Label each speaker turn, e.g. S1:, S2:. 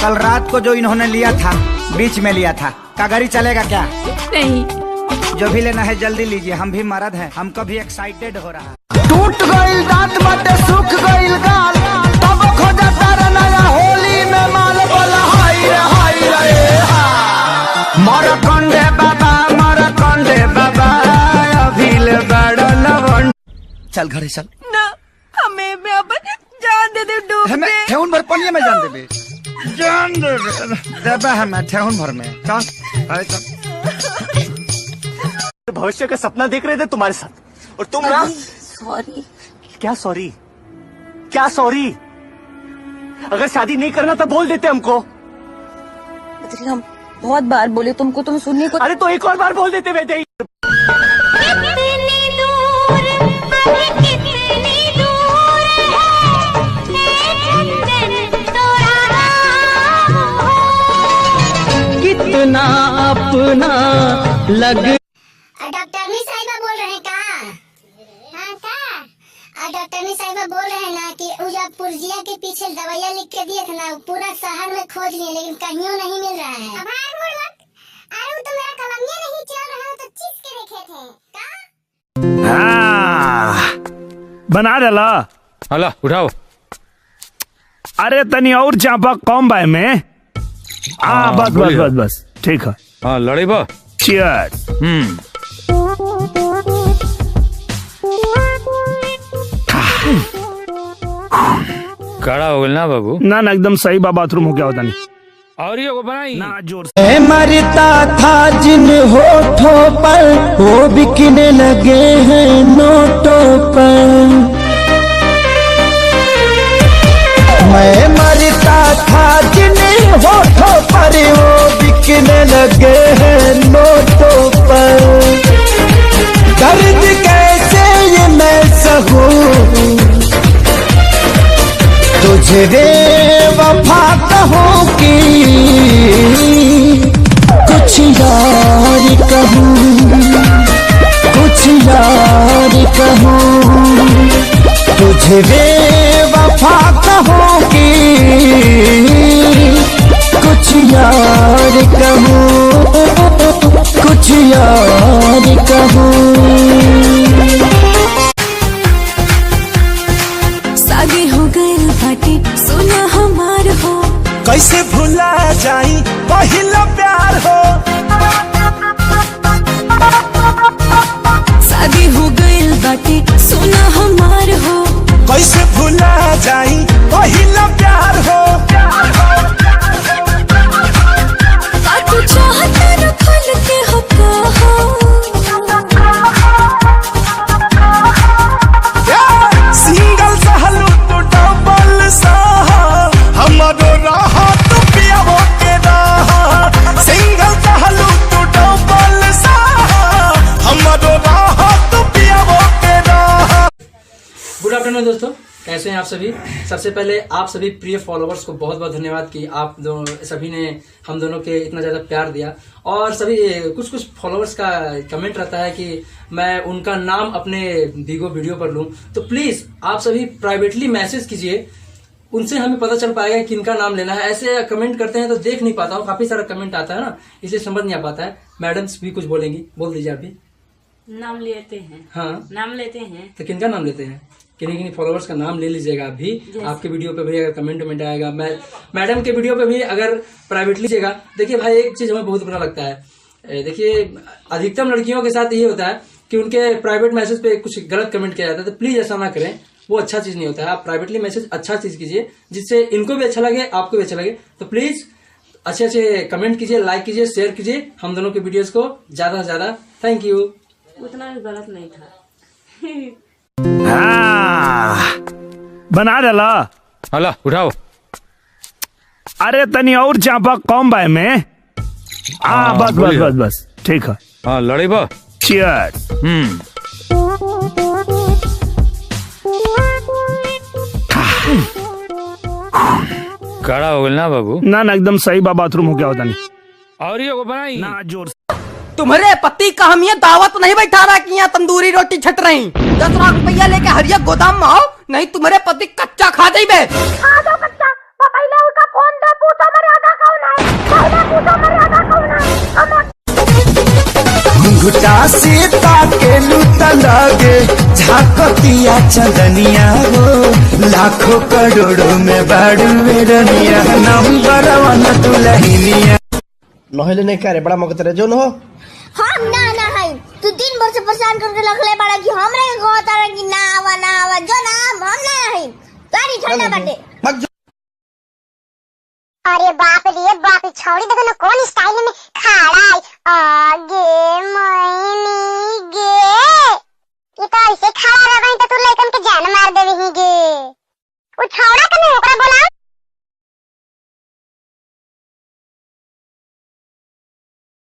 S1: कल रात को जो इन्होंने लिया था बीच में लिया था, का गाड़ी चलेगा क्या?
S2: नहीं।
S1: जो भी लेना है जल्दी लीजिए, हम भी मर्द हैं, हमको भी एक्साइटेड हो रहा है। टूट गइल दांत बाटे सूख गइल गाल, तब खोजा तारा नया होली में माल बोला हाय रे मर कंडे बाबा अभिल बड़ लवण। चल घरे चल
S2: ना, हमें मैं अपन जान दे डूब
S1: हमें ठेहुन भर पनिया में जान देबे, जान देबे हमें ठेहुन भर में। चल अरे चल।
S3: भविष्य का सपना देख रहे थे तुम्हारे साथ और तुम ना।
S2: सॉरी।
S3: क्या सॉरी? क्या सॉरी? अगर शादी नहीं करना था बोल देते हमको।
S2: हम बहुत बार बोले तुमको, तुम सुनने को।
S3: अरे तो एक और बार बोल देते बेटे।
S4: कितना अपना लग।
S5: डॉक्टरनी साहिबा बोल रहे हैं का? हाँ का? डॉक्टरनी साहिबा बोल रहे हैं ना कि पुर्जिया के पीछे दवाइयाँ लिख के दिए थे ना, पूरा शहर में खोज लिए लेकिन कहीं नहीं मिल रहा है। अरे वो तो मेरा कलमिया नहीं चल रहा है, तो चीज के देखे थे का?
S6: बना डाला
S7: हला उठाओ।
S6: अरे तनी और चापा कम बाय में। हाँ बस बस बस बस ठीक है।
S7: हाँ लड़े बा।
S6: चीयर्स।
S7: कड़ा हो गया ना बाबू?
S6: ना ना एकदम सही बा, बाथरूम हो गया होता नहीं।
S7: और ये को बनाई
S6: ना जोर से।
S4: मैं मरता था जिन होठों पर, वो बिकने लगे हैं नोटों पर। मैं मरता था जिन होठों पर, वो बिकने लगे हैं नोटों पर। दर्द कैसे ये मैं सहूं, तुझे बेवफा कहूं कि कुछ यार कहूं, कुछ यार कहूं। तुझे बेवफा कहूं कि कुछ यार कहूं, कुछ यार कहूं।
S2: शादी हो गई बाटी सोना हमार हो,
S3: कैसे भुला जाई पहिला प्यार हो।
S2: शादी हो गई बाटी सोना हमार हो,
S3: कैसे भुला जाई पहिला प्यार हो।
S2: तू चाहता न खुल के हो कहो।
S3: सिंगल सहलू तो डबल सहा, हमारो रहा तो पिया हो के रहा। सिंगल सहलू तो डबल सहा, हमारो रहा तो पिया हो के रहा।
S8: गुड आफ्टरनून दोस्तों, कैसे हैं आप सभी। सबसे पहले आप सभी प्रिय फॉलोवर्स को बहुत बहुत धन्यवाद कि आप सभी ने हम दोनों के इतना ज्यादा प्यार दिया। और सभी कुछ फॉलोवर्स का कमेंट रहता है कि मैं उनका नाम अपने वीडियो पर लूं, तो प्लीज आप सभी प्राइवेटली मैसेज कीजिए, उनसे हमें पता चल पाएगा कि इनका नाम लेना है। ऐसे कमेंट करते हैं तो देख नहीं पाता हूँ, काफी सारा कमेंट आता है ना, इसलिए समझ नहीं आ पाता है। मैडम्स भी कुछ बोलेंगी, बोल दीजिए आप भी।
S9: नाम लेते हैं।
S8: हाँ
S9: नाम लेते हैं
S8: तो किनका नाम लेते हैं? किन्हीं फॉलोवर्स का नाम ले लीजिएगा आप भी। आपके वीडियो पे भी अगर कमेंट आएगा, मैडम के वीडियो पे भी अगर प्राइवेटली लीजिएगा। देखिए भाई, एक चीज हमें बहुत बुरा लगता है। देखिए अधिकतम लड़कियों के साथ ये होता है कि उनके प्राइवेट मैसेज पे कुछ गलत कमेंट किया जाता है, तो प्लीज ऐसा ना करें, वो अच्छा चीज नहीं होता है। आप प्राइवेटली मैसेज अच्छा चीज कीजिए जिससे इनको भी अच्छा लगे, आपको भी अच्छा लगे। तो प्लीज अच्छे अच्छे कमेंट कीजिए, लाइक कीजिए, शेयर कीजिए हम दोनों के वीडियोस को ज्यादा से ज्यादा। Thank you.
S9: उतना भी गलत नहीं था।
S6: बना डाला
S7: हला उठाओ।
S6: अरे तनी और चापा कम बाय में। हाँ बस बस बस बस ठीक है।
S7: हाँ लड़े बा।
S6: चीयर्स।
S7: कड़ा हो गया ना बाबू?
S6: ना ना एकदम सही बा, बाथरूम हो गया होता नहीं।
S7: और ये को बनाई
S6: ना जोर से।
S4: तुम्हारे पति का हम ये दावत नहीं बैठा रहा कि यहाँ तंदूरी रोटी छट रही। 10 लाख रुपया लेके हरिया गोदाम में आओ, नहीं तुम्हारे पति कच्चा खा जाइबे।
S5: कच्चा पहले उनका फोन दे, पूछो मेरे
S4: घुघुटा सीता के लूता लगे झाकतिया चंदनिया हो लाखों करोड़ों में बाड़ू रनिया नंबर वन दुल्हनिया
S1: नहले नहीं करे बड़ा मगत रे जो न हो
S5: हम ना है तू दिन भर से परेशान करके रखले बड़ा कि हमरे कहता रहे कि ना आवा जो ना हम ना है गाड़ी ठंडा बाटे अरे बाप रे बाप छोड़ी देखो ना कौन स्टाइल में खड़ा है आगे मैंने गे ये तो ऐसे खड़ा रहे तो तू लड़कन के जान मार देवी ही गे वो छोड़ा कने ओकरा बोला